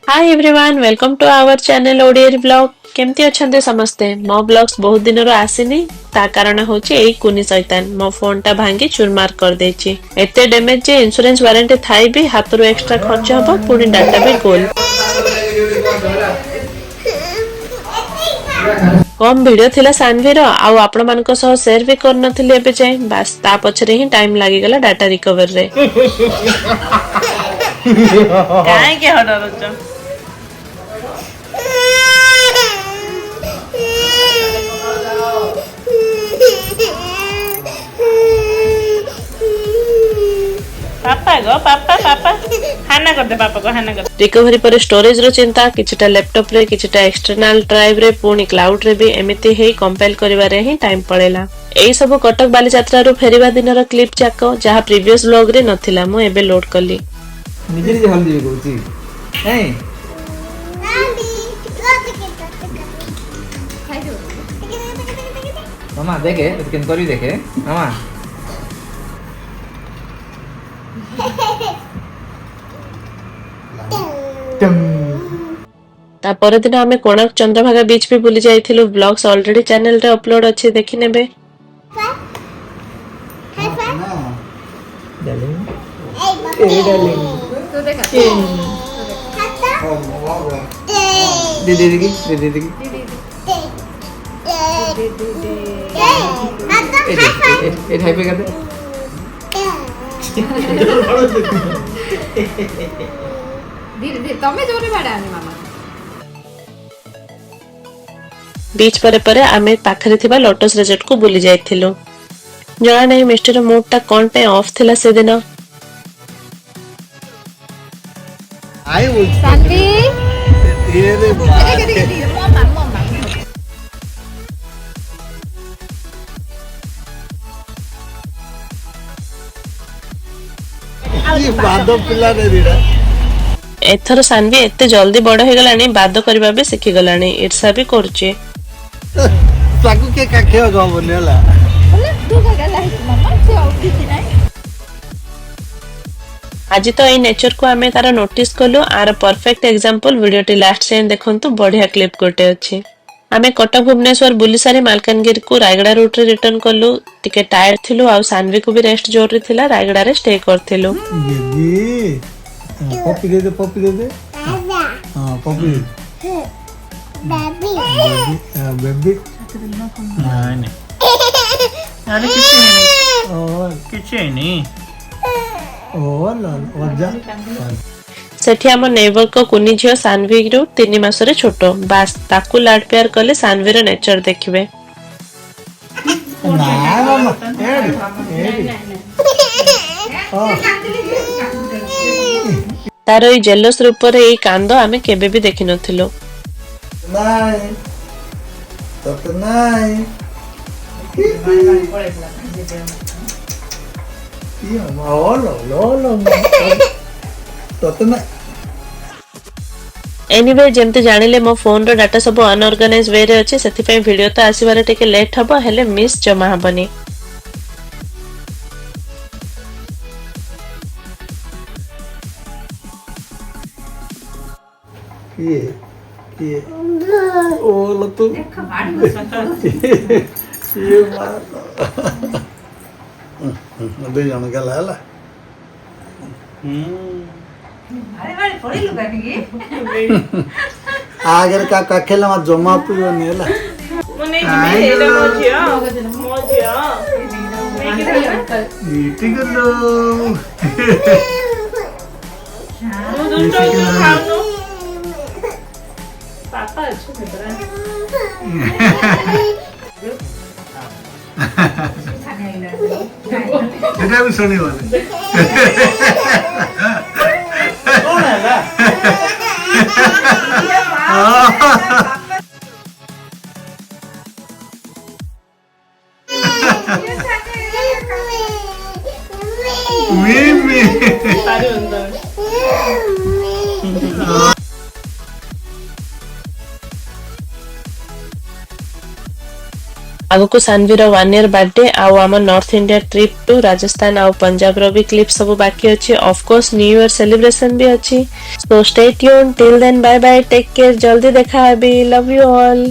Hi everyone welcome to our channel ओडियर blog केमती अच्छे समस्ते मो ब्लॉग्स बहुत दिन आसीनी ता कारण होची एई कुनी शैतान मो फोन टा भांगी चुरमार कर देची एते डैमेज जे इंश्योरेंस वारंटी थाई भी हाथ रो एक्स्ट्रा खर्च हबो पुनी डाटा भी गोल कम वीडियो थिला सानवीर आउ आपण मानको सह शेयर भी कर नथिले एबे जाय बस ता पछरे ही टाइम लागि गेला डाटा रिकवर रे काहे के हडरछ पापा गो पापा पापा हाना कर दे पापा को हाना कर रिकवरी पर स्टोरेज रो चिंता किछटा लैपटॉप रे किछटा एक्सटर्नल ड्राइव रे पुनी क्लाउड रे भी एमिति हे कंपाइल करिवा रे ही टाइम पड़ेला एई सब कटक बाली यात्रा रो फेरिबा दिन रो क्लिप जाको जहा प्रीवियस व्लॉग रे नथिला मो एबे लोड करली निजे निजे हल्दी कहूची हैं मामा देखे केन करी देखे मामा ता पर दिन हमें कोणार्क चंद्रभागा बीच भी बुली जाइथिलु ब्लॉग्स ऑलरेडी चैनल रे अपलोड अछि देखि नेबे डार्लिंग ए डार्लिंग तो देखा दीदी दीदी दीदी दीदी ए हाई पे कर दे धीरे धीरे तमे जोरे बाडानी मामा बीच परे परे आमे पाखरे थिबा लोटस रिजॉर्ट को बुली जाइथिलु जणा नै मिस्टर मूड ता कोन पे ऑफ थिला से दिन आई बोल सानवी धीरे धीरे मामा मामा ये बादो पिला रे रीडा एथर सानवी एते जल्दी बड़ हे गलानी बाद करबा बे सिखि गलानी ईर्षा भी करचे ताकू के काखे गो बोलेला बोले तू का गला है मामा से और किसी नहीं आज तो ए नेचर को आमे तार नोटिस कलु आर परफेक्ट एग्जांपल वीडियो टी लास्ट सेंड देखंतु बढ़िया क्लिप गोटे अछि आमे कटक भुवनेश्वर बुली सारी मालकानगिरी को रायगड़ा रूट रे रिटर्न कलु टिके टायर्ड थिलु आ सानवी को भी रेस्ट जोर थिला रायगड़ा रे स्टे करथिलु ये पप्पी दे हां पप्पी बेबी बेबी नहीं अरे किसी नहीं ओ लजा सेठी हम नेबर को कुनी झियो सानवी रु 3 मास रे छोटो बास ताकू लाड प्यार कले सानवी रो नेचर देखिबे ना मामा एडी तार ई जेलस रूप रे ई कांदो आमे केबे भी देखि नथिलो नहीं तो नहीं ये लो तो ना एनीवे जेमते जानिले मो फोन रो डाटा सब अनऑर्गेनाइज वे रे अछि सेति पय वीडियो तो आसीबारे टिके लेट हबो हेले मिस जमा हबनी ये ओ लतु ये बात दे जन गला हला अरे अरे पड़ी लुगा की आगर का काखेला मा जमा पियो नेला मने जी एटा मोजिया मीटिंग लो खाओ पापा अच्छे बेटा एटा भी सुनी वाले कौन है ना Mimi. आगको सानवीर 1 year बर्थडे आउ आम north India trip to Rajasthan आउ पंजाब रो भी क्लिप सब बाकी अछि of course new year celebration भी अछि so stay tuned till then bye bye take care जल्दी देखा हेबी लव यू ऑल।